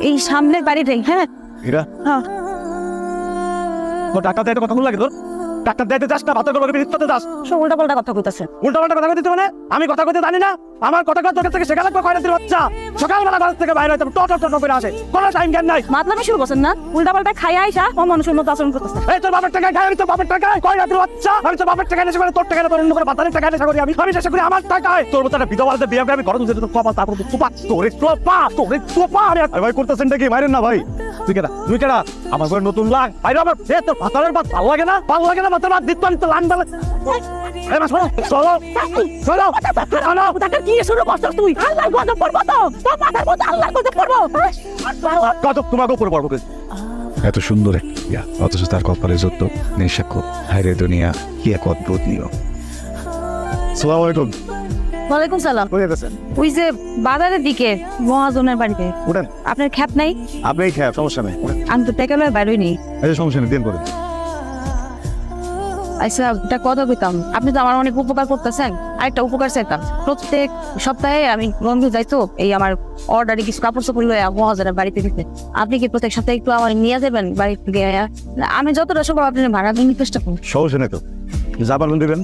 এই সামনের বাড়িটাই। হ্যাঁ হীরা হ্যাঁ। তোর টাকা দেয় কথা লাগে তোর টাকা দিতে যাস না ভাতের কোনো বিরুদ্ধে যাস সব উল্টা পাল্টা কথা কইতাছে। উল্টা পাল্টা কথা কইতে মানে আমি কথা কইতে জানি না আমার কথা তোর কাছ থেকে শেখা লাগবে কয়টা দিন বাচ্চা সকালবেলা ঘর থেকে বাইরে হইতে টো করে আসে কোনো টাইম জ্ঞান নাই মাতলামি শুরু করছেন না? উল্টা পাল্টা খাই আইসা ও মানুষের মতো আচরণ করতেছে। এই তোর বাপের টাকা খাই আমি তোর বাপের টাকা কয়টা দিন বাচ্চা আমি তোর বাপের টাকা নেশা করে তোর টাকা তোর অন্য করে বাতারের টাকা নেশা করি আমি শেষ করি আমার টাকায় তোর মতো একটা বিধবাদের বিয়ে করে আমি ঘরে তুলতে তোর কপাল তারপর চুপা তোরে আমি ভাই করতেছেন নাকি বাইরেন না ভাই তুই কেডা আমার ঘরে নতুন লাগ বাইরে আমার তোর ভাতারের ভাত ভালো লাগে না ভাতের ভাত দিত আমি তো লান বেলা এই মা চলো টাকা কি শুরু করছস তুই? আল্লাহর গজব পড়বো তো তোর মাথার মধ্যে আল্লাহর গজব পড়বো। কত তোমাকে উপরে পড়বো এত সুন্দর একটা অথচ তার কপালে যত নেশাখোর। হায়রে দুনিয়া কি এক অদ্ভুত নিয়ম। আসসালামু আলাইকুম ওয়ালাইকুম সালাম। কই গেছেন ওই যে বাজারের দিকে মহাজনের বাড়িতে। উঠেন আপনার খ্যাপ নাই? আপনি খেয়ে সমস্যা নেই আমি তো টাকা লয়ে বাইরই নেই। এই সমস্যা নেই দিন করে আচ্ছা একটা কথা কইতাম, আপনি তো আমার অনেক উপকার করতেছেন, আরেকটা উপকার চাইতাম। প্রত্যেক সপ্তাহে আমি রংপুর যাইতো এই আমার অর্ডারে কিছু কাপড় চোপড় লয়ে মহাজনের বাড়িতে দিতে। আপনি কি প্রত্যেক সপ্তাহে একটু আমার নিয়ে যাবেন বাড়ি থেকে? আমি যতটা সম্ভব আপনার ভাড়া দিয়ে নিতে চেষ্টা করবো। সমস্যা নেই তো যাবার দিবেন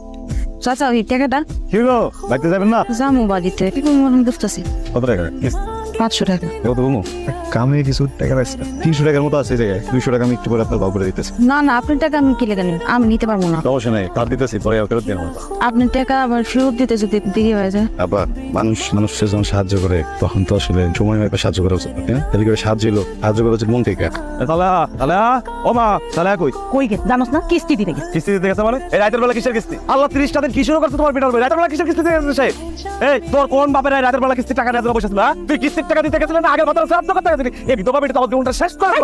চাচা ওই টাকাটা কি গো বাইতে যাবেন না যাবো বাড়িতে মনে বুঝতেছি। কত টাকা 500 টাকা। কত বলবো কামে কিছু টাকা পাইছে 300 টাকার মতো আছে এই জায়গায় 200 টাকা আমি একটু করে আপনার বাবুরে দিতেছি না না আপনার টাকা আমি কি লেগে আমি নিতে পারবো না। সমস্যা নেই তার দিতেছি পরে ফেরত দিন আপনার টাকা আবার ফেরত দিতে যদি দেরি হয়ে যায়। আবার মানুষের যখন সাহায্য করে তখন তো আসলে সময় হয় সাহায্য করা উচিত। তাহলে করে সাহায্য করা উচিত মন থেকে। তাহলে ও মা তাহলে কই গে জানোস না কিস্তি দিতে গেছে। কিস্তি দিতে গেছে মানে এই রাতের বেলা কিসের কিস্তি আল্লাহ 30 টা দিন কি শুরু করছে তোমার পিটার রাতের বেলা কিসের কিস্তি দিতে গেছে সে এই তোর কোন বাপের রাতের বেলা কিস্তি টাকা নিয়ে বসেছিল তুই কিস্তির টাকা দিতে গেছিস না আগের কথা শ্রাদ্ধ করতে গেছিলি এই বিধবা বেটা তোমার জীবনটা শেষ করে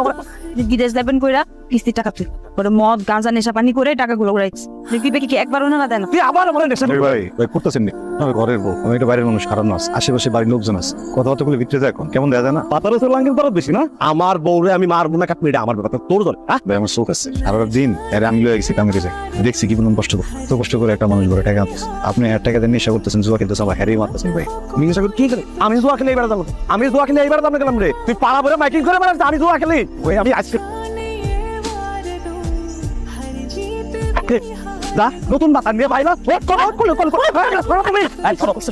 বিদেশ যাবেন কইরা কিস্তির টাকা তুই পরে মদ গাঁজা নেশা পানি করে টাকাগুলো উড়াইছিস। দিবে কি একবারও না দেন? তুই আবার বলে নেশা ভাই করতেছেন নি আমি ঘরের বউ আমি এটা বাইরের মানুষ খারাপ না আশেপাশে বাড়ির লোকজন আছে কথাবার্তা বলে ভিতরে যায় কেমন দেয়া যায় না পাতার উপর লাঙ্গিন করার বেশি না আমার বউরে আমি মারবো না কাটবো এটা আমার ব্যাপার তোর ধর ভাই আমার চোখ আছে সারা দিন এর আমি লয়ে গেছি কামে গেছে দেখছি কি পরিমাণ কষ্ট করে তো কষ্ট করে একটা মানুষ ঘরে টাকা আনতেছে আপনি 1 টাকা দিয়ে নেশা করতেছেন জুয়া খেলতেছেন আবার হ্যারি মারতেছেন ভাই আমি নেশা করি কি করে আমি জুয়া খেলে এবার যাবো আমি জুয়া খেলে এবার যাবো গেলাম রে তুই পাড়া ভরে মাইকিং করে বেড়াচ্ছিস আমি জুয়া খেলি ওই আমি আজকে যা নতুন বাতা নিয়ে ভাই না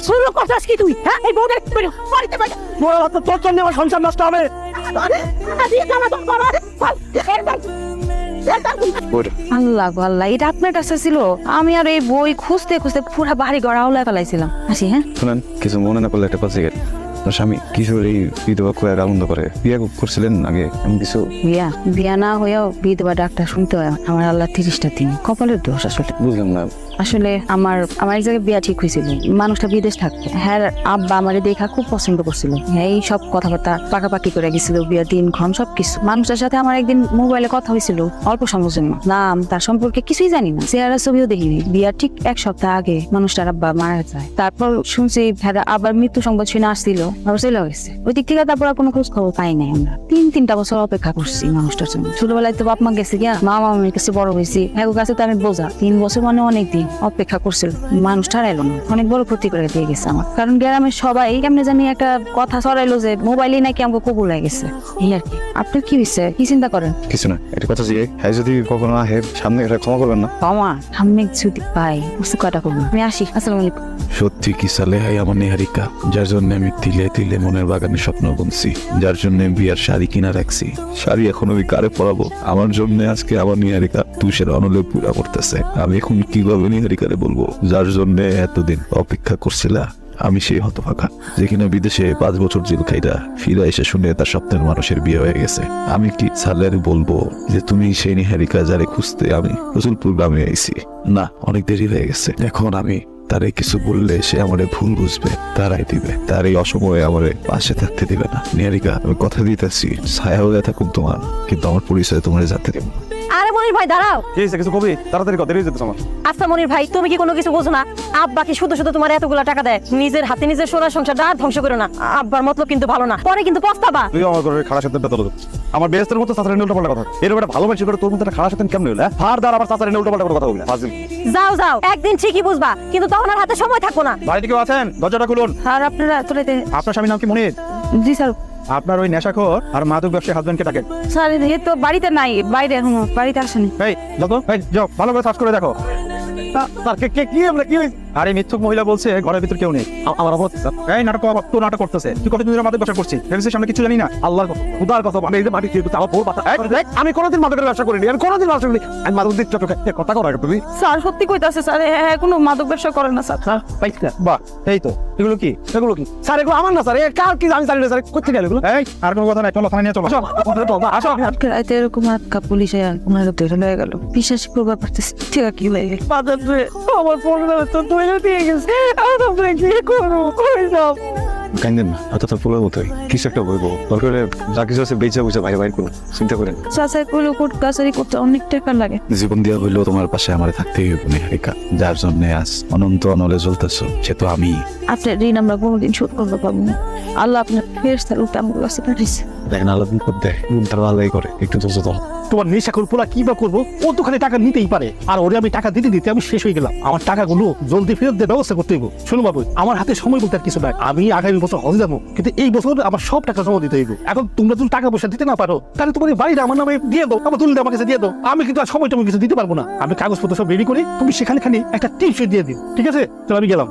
শুরু করছিস কি তুই? হ্যাঁ এই বউটা বাড়িতে বাইরে তোর জন্য আমার সংসার নষ্ট হবে আল্লাহ গো আল্লাহ এটা আপনার কাছে ছিল? আমি আর এই বই খুঁজতে খুঁজতে পুরা বাড়ি গড়া হলে ফেলাইছিলাম। আসি হ্যাঁ শুনেন কিছু মনে না করলে একটা পাশে গেল স্বামী কিশোর এই বিধবা খুব আনন্দ করে বিয়ে করছিলেন আগে এমন কিছু বিয়া না হয়েও বিধবা ডাক্তার শুনতে হয় আমার আল্লাহ 30টা দিন কপালের দোষ। আসলে বুঝলাম না আসলে আমার এক জায়গায় বিয়া ঠিক হয়েছিল, মানুষটা বিদেশ থাকতো। হ্যাঁ আব্বা আমারে দেখা খুব পছন্দ করছিল, হ্যাঁ এই সব কথাবার্তা পাকাপাকি করে গেছিল, বিয়া দিন ক্ষণ সবকিছু। মানুষটার সাথে আমার একদিন মোবাইলে কথা হয়েছিল অল্প সময়ের জন্য, নাম তার সম্পর্কে কিছুই জানি না, চেহারা ছবিও দেখিনি। বিয়ার ঠিক 1 সপ্তাহ আগে মানুষটার আব্বা মারা যায়। তারপর শুনছি আবার মৃত্যু সংবাদ শুনে আসছিল আবার চলে গেছে। ওই দিক থেকে তারপর কোনো খোঁজ খবর পাই নাই। আমরা 3-3টা বছর অপেক্ষা করছি মানুষটার জন্য। ছোটবেলায় তো বাপ মা গেছে গিয়া, মা মামির কাছে বড় হয়েছি, এক কাছে তো আমি বোঝা 3 বছর মানে অনেক দিন অপেক্ষা করছিল। মানুষটা এলো না, অনেক বড় ক্ষতি করে দিয়ে গেছে আমার। কারণ গ্রামের সবাই কেমনে জানি একটা কথা ছড়াইলো যে মোবাইলে নাকি আমাকে কবুল হয়ে গেছে। এই আর কি। আপনার কি হয়েছে, কি চিন্তা করেন? কিছু না এটা কথা জিজ্ঞাসা হ্যাঁ যদি কখনো আহে সামনে এটা ক্ষমা করবেন না। বাবা সামনে ছুটি পাই বুঝতে কটা করবো। আমি আসি, আসসালামু আলাইকুম। সত্যি কি সালে হাই আমার নিহারিকা, যার জন্য আমি তিলে তিলে মনের বাগানে স্বপ্ন বুনছি, যার জন্য বিয়ার শাড়ি কিনা রাখছি। শাড়ি এখন আমি কারে পরাবো? আমার জন্য আজকে আমার নিহারিকা তুষের অনলে পুরা করতেছে। আমি এখন কিভাবে নিহারিকারে বলবো যার জন্য এতদিন অপেক্ষা করছিলা? আমি সেই হতভাগা যে কিনা বিদেশে 5 বছর জেল খাইরা ফিরে এসে শুনে তার স্বপ্নের মানুষের বিয়ে হয়ে গেছে। আমি কি সালের বলবো যে তুমি সেই নিহারিকা যারে খুঁজতে আমি রসুলপুর গ্রামে আইছি? না, অনেক দেরি হয়ে গেছে। এখন আমি তারে কিছু বললে সে আমারে ভুল বুঝবে, তারাই দিবে, তার এই অসময়ে আমারে পাশে থাকতে দিবে না। নিহারিকা আমি কথা দিতেছি ছায়া হয়ে থাকুক তোমার, কিন্তু আমার পরিচয় তোমার জানতে দেব। আরে মনির ভাই দাঁড়াও। কি হয়েছে কিছু কবি তাড়াতাড়ি কথা যেতে আমার আচ্ছা মনির ভাই তুমি কি কোনো কিছু বোঝো না? আব্বা কি শুধু শুধু তোমার এতগুলা টাকা দেয়? নিজের হাতে নিজের সোনার সংসারটা আর ধ্বংস করো না। আব্বার মতলব কিন্তু ভালো না, পরে কিন্তু পস্তাবা। তুই আমার ঘরে খারাপ সাথে তোর আমার বেস্তের মতো চাচার উল্টো পাল্টা কথা এরকম একটা ভালোবাসি করে তোর মতো একটা খারাপ সাথে কেমন হইলো? ফার দ্বার আবার চাচার উল্টো পাল্টা কথা বলে ফাজিল। যাও যাও একদিন ঠিকই বুঝবা, কিন্তু তখন আর হাতে সময় থাকবো না। বাড়িতে কেউ আছেন? দরজাটা খুলুন। আর আপনারা চলে আপনার স্বামীর নাম কি মনির? জি স্যার। আপনার ওই নেশাখোর আর মাদক ব্যবসায়ী হাজবেন্ডকে ডাকেন। স্যার এ তো বাড়িতে নাই, বাইরে এখনো বাড়িতে আসেনি। এই যাও ভালো করে সার্চ করে দেখো। স্যার কি আমরা কি হয়েছে? আরে মিথ্যুক মহিলা বলছে ঘরের ভিতর কেউ নেই। আমার অবস্থা স্যার এই নাটক করতেছে। তুই কতদিন ধরে মাদক ব্যবসা করছিস? ভেবেছিস আমরা কিছু জানি না? আল্লাহর কথা খুদার কথা আমি এই যে মাটি দিয়ে আমার বউর পাতা। আমি কোনোদিন মাদকের ব্যবসা করিনি, আমি কোনোদিন ব্যবসা করিনি। আমি মাদক দিচ্ছি কথা কর আগে তুমি। স্যার সত্যি কইতাছে স্যার, কোনো মাদক ব্যবসা করে না স্যার। পাইছি না বাহ। এই তো এগুলো কি স্যার? এগুলো আমার না স্যার, কার কি আমি জানি না স্যার। কোথা গেল এগুলো? এই আর কোনো কথা নাই, চলো থানায় নিয়ে চলো। আসো আজকে রাতে এরকম আটকা পুলিশে ওনার ধরে লয়ে গেল। বিশ্বাস করবা পারতেছি ঠিক কি হয়ে গেল। বাজারে আমার ফোন তো ধরে দিয়ে গেছে। আমরা কি করব? কই যাব? কাইন্দেন না, অত তো পুরো মতোই কিছু একটা বলবো দরকার হলে যা কিছু আছে বেঁচে বুঝে বাইরে বাইর করুন, চিন্তা করেন। চাচাই কইলো কোর্ট কাছারি করতে অনেক টাকা লাগে। জীবন দিয়া হইলেও তোমার পাশে আমার থাকতেই হইব নিহারিকা। যার জন্য আজ অনন্ত অনলে জ্বলতেছ সে তো আমি। আপনার ঋণ আমরা কোনোদিন শোধ করতে পারবো না। আল্লাহ আপনার ফেরেশতার উপরে আমার কাছে পাঠিয়েছে। দেখেন আল্লাহ দিন করতে তারা আল্লাহ করে একটু তো তো তোমার নেশাখোর পোলা কি বা করবো? ও তো খালি টাকা নিতেই পারে, আর ওরে আমি টাকা দিতে দিতে আমি শেষ হয়ে গেলাম। আমার টাকাগুলো জলদি ফেরত দেওয়ার ব্যবস্থা করতে হইব। শুনো বাবু, আমার হাতে সময় বলতে আর কিছু নাই। আমি আগামী বছর হজে যাবো, কিন্তু এই বছর আমার সব টাকা জমা দিতে হইব। এখন তোমরা যদি টাকা পয়সা দিতে না পারো তাহলে তোমার এই বাড়িটা আমার নামে দিয়ে দাও, আমার তুলে আমার কাছে দিয়ে দাও। আমি কিন্তু আর সময় কিছু দিতে পারবো না। আমি কাগজপত্র সব রেডি করি, তুমি সেখানে খালি একটা টিপস দিয়ে দিও, ঠিক আছে? চলো আমি গেলাম।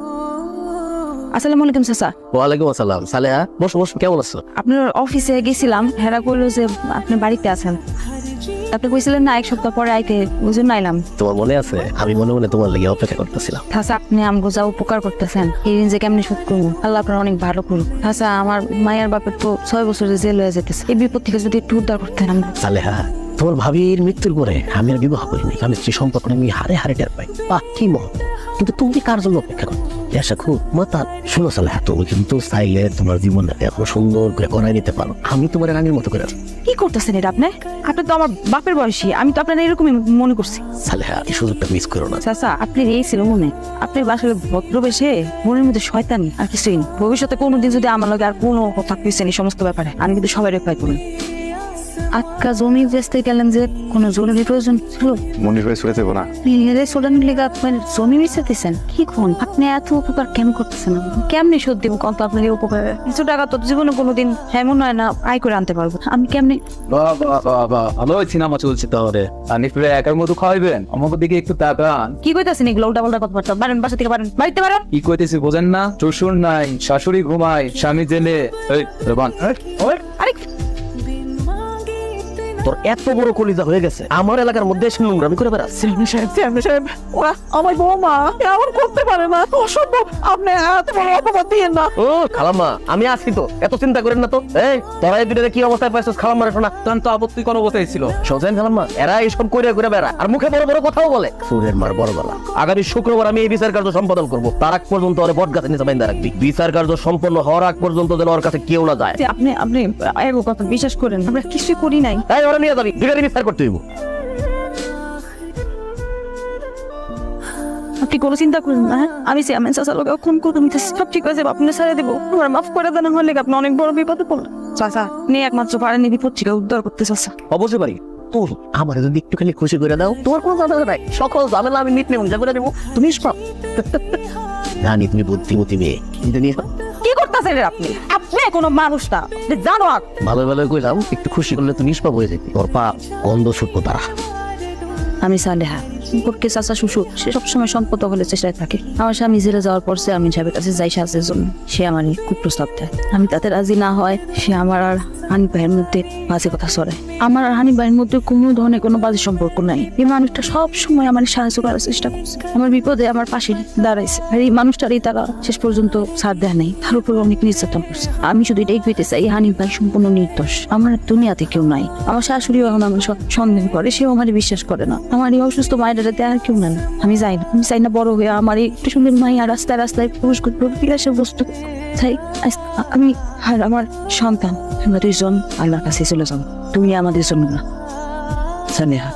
আসসালামু আলাইকুম চাচা। ওয়ালাইকুম আসসালাম। সালেহা বসো বসো, কেমন আছো? আপনার অফিসে গেছিলাম, হেরা কইলো যে আপনি বাড়িতে আছেন। আপনি কইছিলেন না এক সপ্তাহ পরে আইতে, বুঝুন নাইলাম। তোমার মনে আছে? আমি মনে মনে তোমার লেগে অপেক্ষা করতেছিলাম। থাসা আপনি আমগো যা উপকার করতেছেন এই ঋণ যে কেমনি শোধ করবো, আল্লাহ আপনার অনেক ভালো করুক। থাসা আমার মায়ের বাপের তো 6 বছরের জেল হয়ে যেতেছে। এই বিপদ থেকে যদি একটু উদ্ধার করতেন আমরা। সালেহা, তোমার ভাবির মৃত্যুর পরে আমি আর বিবাহ করিনি, আমি যে সম্পর্ক আমি হারে হারে টের পাই। বাহ কি মহৎ! কিন্তু তুমি কার জন্য অপেক্ষা করো? খুব মাতা শোনো সালেহা, তুমি কিন্তু চাইলে তোমার জীবনটাকে এখনো সুন্দর করে গড়াই নিতে পারো। আমি তোমার রানীর মতো করে আছি। কি করতেছেন এটা আপনি? আপনি তো আমার বাপের বয়সী, আমি তো আপনার এরকমই মনে করছি। সালেহা, এই সুযোগটা মিস করো না। চাচা আপনার এই ছিল মনে, আপনি আসলে ভদ্রবেশে মনের মধ্যে শয়তানি আর কিছুই না। ভবিষ্যতে কোনোদিন যদি আমার লগে আর কোনো কথা কইছেন এই সমস্ত ব্যাপারে, আমি কিন্তু সবাই রেফাই করুন। আটকা জমি বেচতে গেলেন যে কোনো জমির প্রয়োজন ছিল? মনির হয়ে শুয়ে দেবো না। সোডান লেগে আপনার জমি বেচতেছেন কি কোন? আপনি এত উপকার কেন করতেছেন? কেমনি শোধ দিব কত আপনার এই উপকার? কিছু টাকা তো জীবনে কোনোদিন এমন হয় না আয় করে আনতে পারবো। আমি কেমনি? ভালো সিনেমা চলছে তাহলে। আনিস ভাই একার মতো খাওয়াইবেন, আমাকে দিকে একটু তাকান। কি কইতাছেন এগুলো উল্টা পাল্টা কথাবার্তা? বারেন বাসা থেকে বারেন, বাড়িতে বারেন। কি কইতেছি বোঝেন না? শ্বশুর নাই, শাশুড়ি ঘুমায়, স্বামী জেলে। এই রেবান, আরে তোর এত বড় কলিজা হয়ে গেছে, আমার এলাকার মধ্যে এসে নোংরামি করে বেড়াচ্ছে। সাহেব ওরা আমার বৌমা এমন করতে পারে না, অসম্ভব। আপনি এত বড় অপবাদ দিয়েন না। ও খালাম্মা, আমি আছি তো, এত চিন্তা করেন না তো। এই তোরা এই দুটোরে কি অবস্থায় পাইছিস খালাম্মারে? শোনা তান তো আপত্তি কোনো অবস্থায় ছিল। সোজেন খালাম্মা, এরা এইসব করে করে বেড়া আর মুখে বড় বড় কথাও বলে। সুরের মার বড় গলা। আগামী শুক্রবার আমি এই বিচার কার্য সম্পাদন করবো। তার আগ পর্যন্ত ওরে বট গাছে নিচে বাইন্ধা রাখবি। বিচার কার্য সম্পন্ন হওয়ার আগ পর্যন্ত যেন ওর কাছে কেউ না যায়। আপনি আপনি এগো কথা বিশ্বাস করেন, আমরা কিছু করি নাই। তাই ওরা নিয়ে যাবি, দুটারই বিচার করতে হইব। আপনি কোনো চিন্তা করেন না, হ্যাঁ? আমি চেয়ারম্যান চাচার লোক খুন করে নিতেছি, সব ঠিক আছে। আপনি ছেড়ে দেবো, আমার মাফ করে দেন। হলে আপনি অনেক বড় বিপদে পড়লেন চাচা। আপনি একমাত্র পারেননি বিপদ থেকে উদ্ধার করতে চাচা। অবশ্যই পারি। তোর আমার যদি একটুখানি খুশি করে দাও, তোমার কোনো ঝামেলা নাই। সকল ঝামেলা আমি মিটনে মজা করে দেবো। তুমি পাও জানি তুমি বুদ্ধিমতী মেয়ে, কিন্তু নিয়ে কি করতেছেন আপনি? আপনি কোনো মানুষ না, আপনি জানো। ভালো ভালো কইলাম, একটু খুশি করলে তুমি নিষ্পাপ হয়ে যেতে। তোর পা গন্ধ ছুটবো তারা। আমি সালেহা সম্পর্কে চাচা শ্বশুর, সে সবসময় সম্পদ হলে চেষ্টায় থাকে। আমার স্বামী জেলে যাওয়ার পর সে আমি সাহেবের কাছে যাই সাহায্যের জন্য। সে আমার খুব প্রস্তাব দেয়, আমি তাতে রাজি না হয় সে আমার আর হানি ভাইয়ের মধ্যে বাজে কথা ছড়ায়। আমার আর হানি ভাইয়ের মধ্যে কোনো ধরনের কোনো বাজে সম্পর্ক নাই। এই মানুষটা সব সময় আমার সাহায্য করার চেষ্টা করছে, আমার বিপদে আমার পাশে দাঁড়াইছে। আর এই মানুষটারই তারা শেষ পর্যন্ত ছাড় দেয় নাই, তার উপর অনেক নির্যাতন করছে। আমি শুধু এটাই কইতে চাই, হানি ভাই সম্পূর্ণ নির্দোষ। আমার দুনিয়াতে কেউ নাই। আমার শাশুড়িও এখন আমার সন্দেহ করে, সেও আমার বিশ্বাস করে না। আমার এই অসুস্থ মায়ের আর কেউ নাই। আমি যাই না, আমি চাই না বড় হয়ে আমার এই একটু সুন্দর মাইয়া রাস্তায় রাস্তায় পুরুষ বিলাসের বস্তু চাই। আমি আর আমার সন্তান আমরা দুইজন আল্লাহর কাছে চলে যাবো। তুমি আমাদের জন্য না। সানেহা।